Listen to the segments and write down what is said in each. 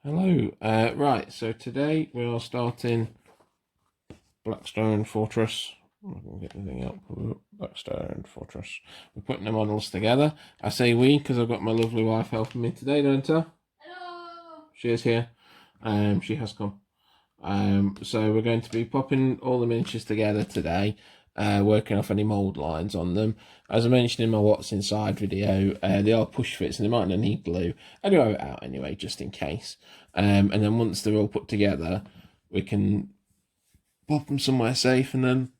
Hello. Right, so today we are starting Blackstone Fortress. I'm going to get the thing up. Blackstone Fortress. We're putting the models together. I say we because I've got my lovely wife helping me today, don't I? Hello. She is here. She has come. So we're going to be popping all the miniatures together today, working off any mould lines on them. As I mentioned in my What's Inside video, they are push fits and they might not need glue. I do have it out anyway, just in case. And then once they're all put together, we can pop them somewhere safe and then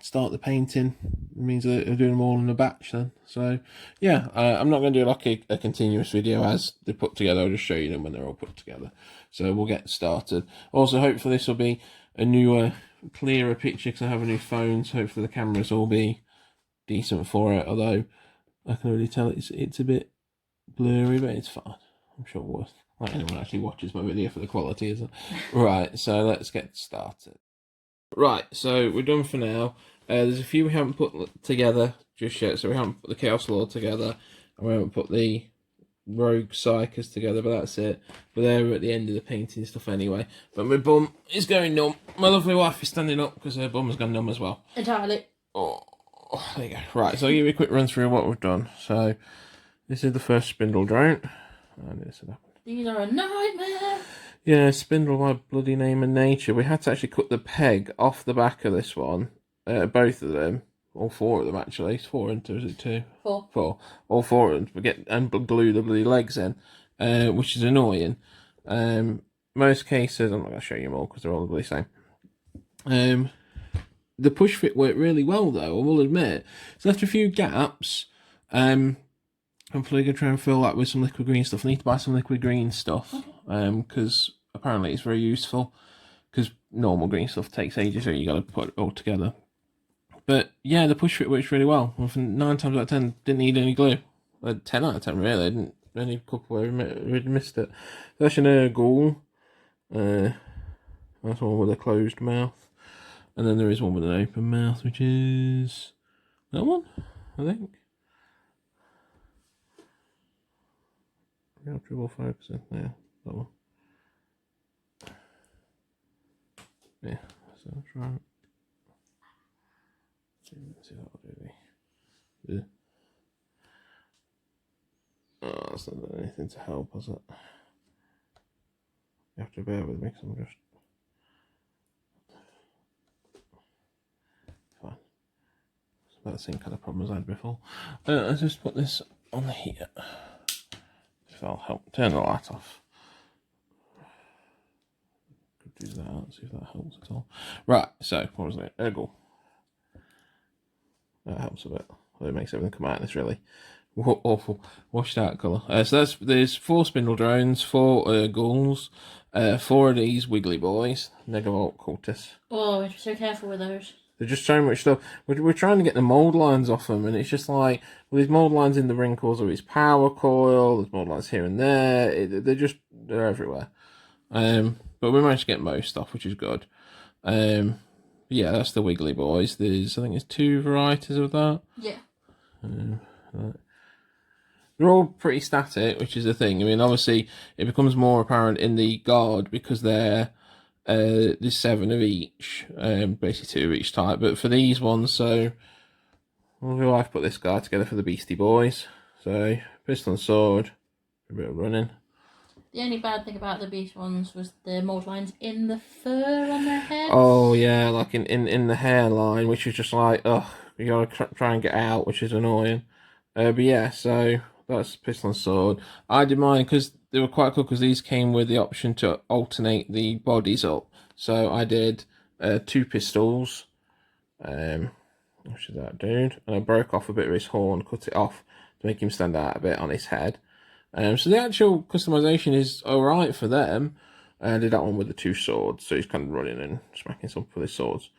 start the painting. It means that we're doing them all in a batch then. So yeah, I'm not going to do like a continuous video as they're put together. I'll just show you them when they're all put together. So we'll get started. Also, hopefully this will be a newer, clearer picture because I have a new phone. So hopefully the cameras will be decent for it. Although I can already tell it's a bit blurry, but it's fine. I'm sure worth like anyone actually watches my video for the quality, isn't it? Right, so let's get started. Right, so we're done for now. There's a few we haven't put together just yet. So we haven't put the Chaos Lord together, and we haven't put the Rogue Psychers together, but that's it. But they're at the end of the painting stuff anyway. But my bum is going numb. My lovely wife is standing up because her bum has gone numb as well. Entirely. Oh, there you go. Right, so I'll give you a quick run through what we've done. So this is the first spindle drone. These are a nightmare. Yeah, spindle by bloody name and nature. We had to actually cut the peg off the back of this one. Both of them. All four of them, actually. It's four into, is it two? Four. Four. All four of them. And glue the bloody legs in, which is annoying. Most cases, I'm not going to show you them all because they're all the bloody same. The push fit worked really well, though, I will admit. It's left a few gaps. Hopefully, I'm going to try and fill that with some liquid green stuff. I need to buy some liquid green stuff because apparently it's very useful. Because normal green stuff takes ages, so you got to put it all together. But yeah, the push fit works really well. 9 times out of 10, didn't need any glue. 10 out of 10, really. I didn't any couple where we missed it. That's an Urgul. That's one with a closed mouth. And then there is one with an open mouth, which is that one, I think. Real trouble focusing. Yeah, that one. Yeah, so that's right. Let's see what I'll do. Yeah. Oh, that's not done anything to help, has it? You have to bear with me because I'm just fine. It's about the same kind of problem as I had before. Let's just put this on here. If that'll help. Turn the light off. Could do that. See if that helps at all. Right. So what was it? Ergle. That helps a bit. It makes everything come out in this really awful washed out colour. So there's 4 spindle drones, 4 ghouls, 4 of these wiggly boys, Negavolt cultists. Oh, we're so careful with those. They're just so much stuff. We're trying to get the mould lines off them, and it's just like, well, there's mould lines in the wrinkles of his power coil, there's mould lines here and there, they're everywhere. But we managed to get most off, which is good. Yeah, that's the wiggly boys. I think there's 2 varieties of that. Yeah. They're all pretty static, which is the thing. I mean, obviously, it becomes more apparent in the guard because there's 7 of each, basically 2 of each type. But for these ones, so I've put this guy together for the Beastie Boys. So pistol and sword, a bit of running. The only bad thing about the beast ones was the mould lines in the fur on their heads. Oh yeah, like in the hairline, which is just like, ugh, you gotta try and get out, which is annoying. But yeah, so that's pistol and sword. I did mine because they were quite cool because these came with the option to alternate the bodies up. So I did 2 pistols, which is that dude, and I broke off a bit of his horn, cut it off to make him stand out a bit on his head. So the actual customization is alright for them. I did that one with the 2 swords, so he's kind of running and smacking some with his swords.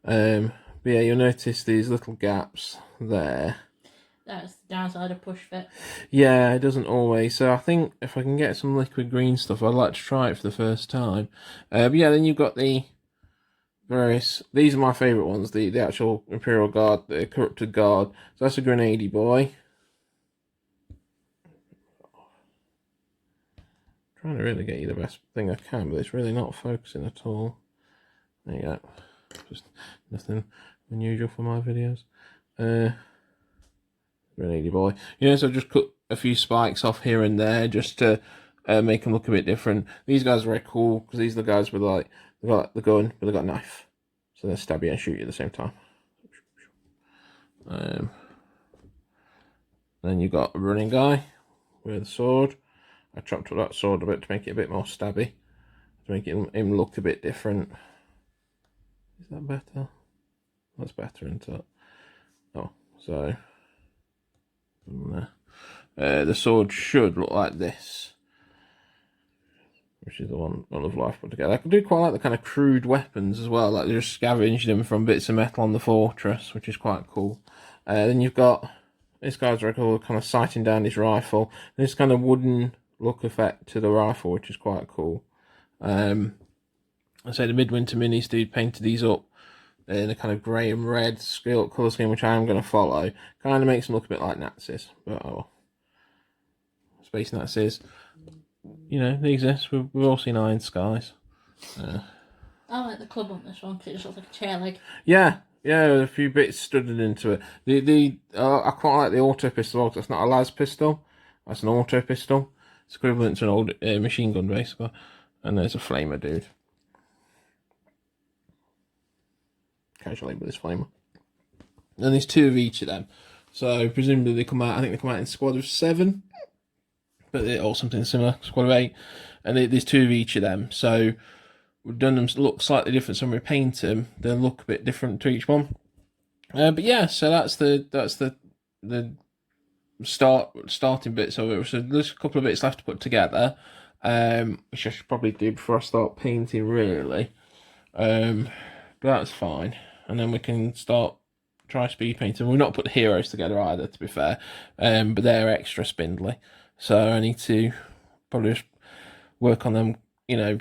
But yeah, you'll notice these little gaps there. That's the downside of push fit. Yeah, it doesn't always. So I think if I can get some liquid green stuff, I'd like to try it for the first time. But yeah, then you've got the various. These are my favourite ones. The actual Imperial Guard, the Corrupted Guard. So that's a Grenady boy. trying to really get you the best thing I can, but it's really not focusing at all. There you go. Just nothing unusual for my videos. Really boy. Yeah, so I've just cut a few spikes off here and there just to make them look a bit different. These guys are very cool because these are the guys with like, they've got the gun, but they've got a knife. So they'll stab you and shoot you at the same time. Then you've got a running guy with a sword. I chopped up that sword a bit to make it a bit more stabby. To make him look a bit different. Is that better? That's better, isn't it? Oh, so the sword should look like this, which is the one of life put together. I can do quite like the kind of crude weapons as well, like they just scavenged them from bits of metal on the fortress, which is quite cool. Then you've got this guy's very cool, kind of sighting down his rifle. This kind of wooden look effect to the rifle, which is quite cool. I say the Midwinter Minis dude painted these up in a kind of grey and red colour scheme, which I am going to follow. Kind of makes them look a bit like Nazis, but oh, space Nazis. You know, they exist. We've all seen Iron Skies. I like the club on this one because it just looks like a chair leg. Yeah, a few bits studded into it. I quite like the auto pistol because it's not a las pistol. That's an auto pistol. It's equivalent to an old machine gun, basically. And there's a flamer dude. Casually with this flamer. And there's 2 of each of them. So presumably they come out, I think they come out in squad of 7. But or something similar, squad of 8. And there's 2 of each of them. So we've done them look slightly different. So when we paint them, they'll look a bit different to each one. But yeah, so that's the starting bits of it. So there's a couple of bits left to put together, which I should probably do before I start painting, really. But that's fine. And then we can try speed painting. We've not put the heroes together either, to be fair, but they're extra spindly. So I need to probably just work on them, you know,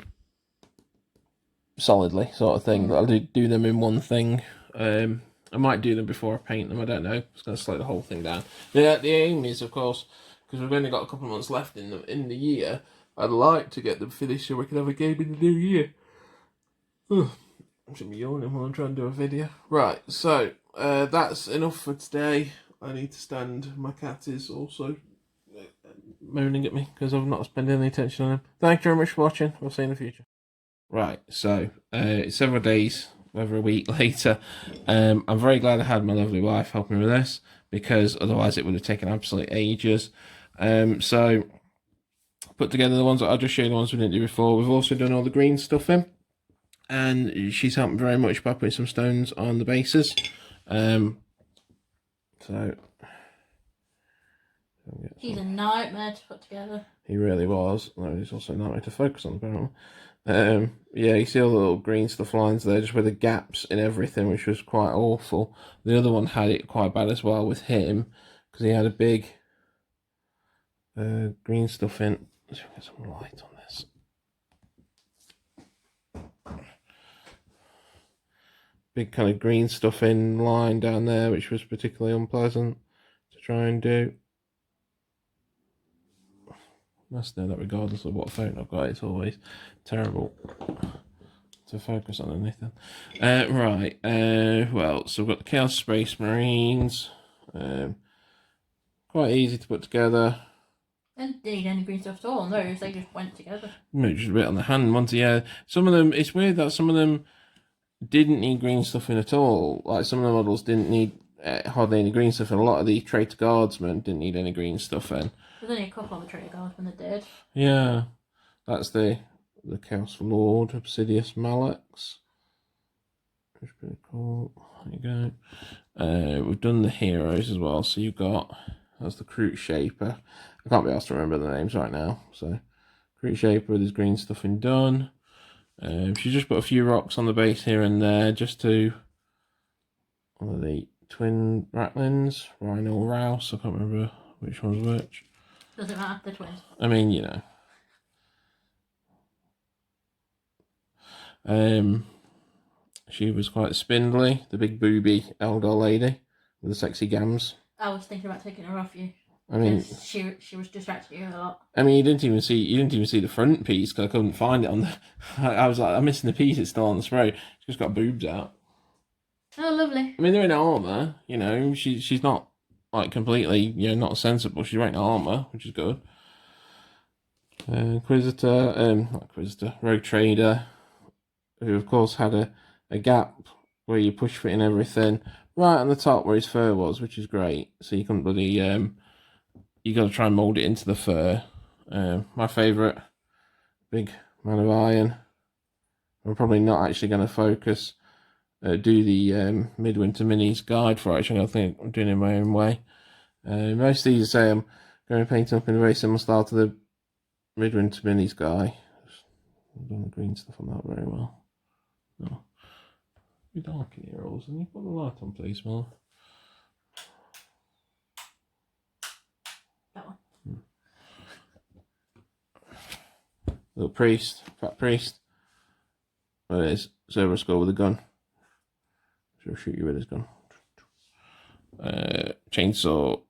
solidly, sort of thing. I'll do them in one thing. I might do them before I paint them. I don't know. It's going to slow the whole thing down. The aim is, of course, because we've only got a couple of months left in the year. I'd like to get them finished so we can have a game in the new year. I should be yawning while I'm trying to do a video. Right, so that's enough for today. I need to stand. My cat is also moaning at me because I've not spent any attention on him. Thank you very much for watching. We'll see you in the future. Right, so it's several days, over a week later. I'm very glad I had my lovely wife helping me with this because otherwise it would have taken absolutely ages. So put together the ones that I just showed, the ones we didn't do before. We've also done all the green stuff in. And she's helped very much by putting some stones on the bases. So he's a nightmare to put together. He really was. No, he's also a nightmare to focus on, apparently. Yeah, you see all the little green stuff lines there, just with the gaps in everything, which was quite awful. The other one had it quite bad as well with him, because he had a big green stuff in. Let's get some light on this. Big kind of green stuff in line down there, which was particularly unpleasant to try and do. I must know that regardless of what phone I've got, it's always terrible to focus on anything. Right, well, so we've got the Chaos Space Marines. Quite easy to put together. Didn't need any green stuff at all. No, they just went together. Just a bit on the hand ones, yeah. Some of them, it's weird that some of them didn't need green stuff in at all. Like some of the models didn't need hardly any green stuff in. A lot of the Traitor Guardsmen didn't need any green stuff in. There's only a couple of the Traitor Guardsmen that did. Yeah, that's the Chaos Lord Obsidious Malax. Which is pretty cool. There you go. We've done the heroes as well. So you've got, that's the Kroot Shaper. I can't be asked to remember the names right now. So Kroot Shaper with his green stuff in done. She just put a few rocks on the base here and there just to one of the twin Ratlins, Rhino or Rouse. I can't remember which one's which. Doesn't matter, the twins. I mean, you know. She was quite spindly, the big booby Eldar lady with the sexy gams. I was thinking about taking her off you. I mean, she was distracting you a lot. I mean, you didn't even see the front piece because I couldn't find it on the. I was like, I'm missing the piece. It's still on the spray. She's just got boobs out. Oh, lovely. I mean, they're in armor. You know, she's not like completely, you know, not sensible. She's wearing armor, which is good. Inquisitor, not Inquisitor, Rogue Trader, who of course had a gap where you push fit in everything right on the top where his fur was, which is great. So you can bloody you got to try and mold it into the fur. My favourite, big man of iron. I'm probably not actually going to focus, do the Midwinter Minis guide for it. Actually, I think I'm doing it in my own way. Most of these say I'm going to paint up in a very similar style to the Midwinter Minis guy. I've done the green stuff on that very well. No. You're dark in here, Rose, and you put the light on, please, Mel. That one. Little priest, fat priest. There it is. Server skull with a gun. So I'll shoot you with his gun. Chainsaw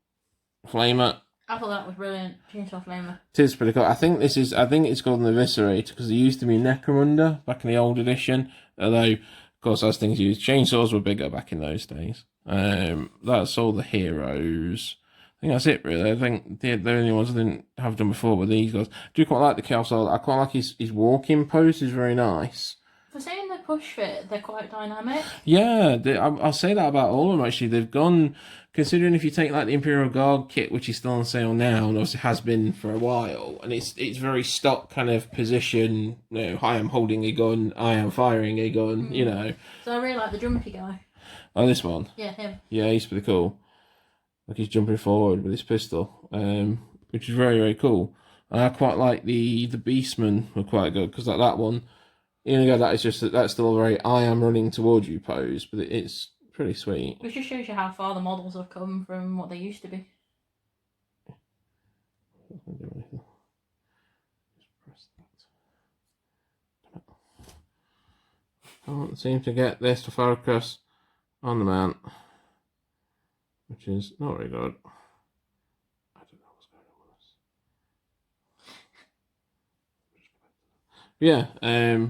flamer. I thought that was brilliant. Chainsaw flamer. It is pretty cool. I think it's called an eviscerator because it used to be Necromunda back in the old edition. Although, of course, as things used, chainsaws were bigger back in those days. That's all the heroes. I think that's it, really. I think the only ones I didn't have done before were these guys. I do quite like the Chaos Soul. I quite like his walking pose. Is very nice. For saying the push fit, they're quite dynamic. Yeah, I'll say that about all of them, actually. They've gone, considering if you take like the Imperial Guard kit, which is still on sale now, and obviously has been for a while, and it's very stock kind of position, you know, I am holding a gun, I am firing a gun, you know. So I really like the jumpy guy. Oh, this one? Yeah, him. Yeah, he's pretty cool. Like he's jumping forward with his pistol, which is very, very cool. And I quite like the Beastmen were quite good, because like that one, you know, that's still a very I am running towards you pose, but it's pretty sweet. Which just shows you how far the models have come from what they used to be. Can't seem to get this to focus on the mount, which is not very good. I don't know what's going on with this. Yeah,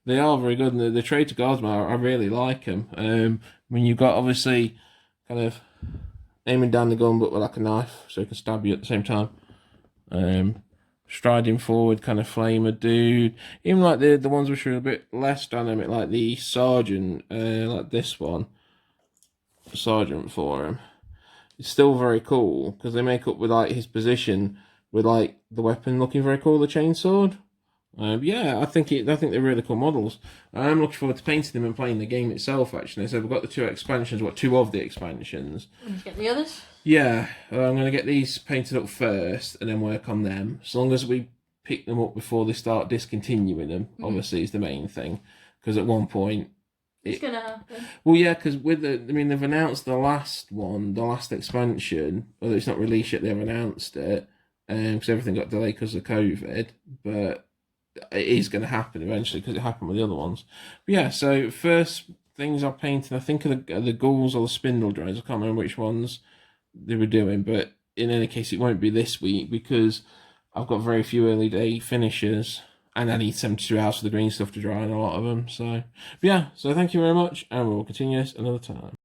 they are very good, and the Traitor Guardsmen, I really like them. When you've got obviously kind of aiming down the gun, but with like a knife, so it can stab you at the same time. Striding forward, kind of flamer dude. Even like the ones which are a bit less dynamic, like the Sergeant, like this one, Sergeant for him. It's still very cool because they make up with like his position with like the weapon looking very cool, the chainsword. Yeah, I think they're really cool models. I'm looking forward to painting them and playing the game itself. Actually, so we've got the two expansions. Two of the expansions. And you get the others. Yeah, I'm going to get these painted up first and then work on them. As long as we pick them up before they start discontinuing them, obviously, is the main thing. Because at one point, it's going to happen. Well, yeah, because they've announced the last one, the last expansion. Although it's not released yet, they've announced it because everything got delayed because of COVID. But it is going to happen eventually because it happened with the other ones. But yeah, so first things I'm painting, I think are the ghouls or the spindle drones. I can't remember which ones they were doing, but in any case, it won't be this week because I've got very few early day finishes and I need 72 hours for the green stuff to dry on a lot of them. So, but yeah, so thank you very much, and we'll continue this another time.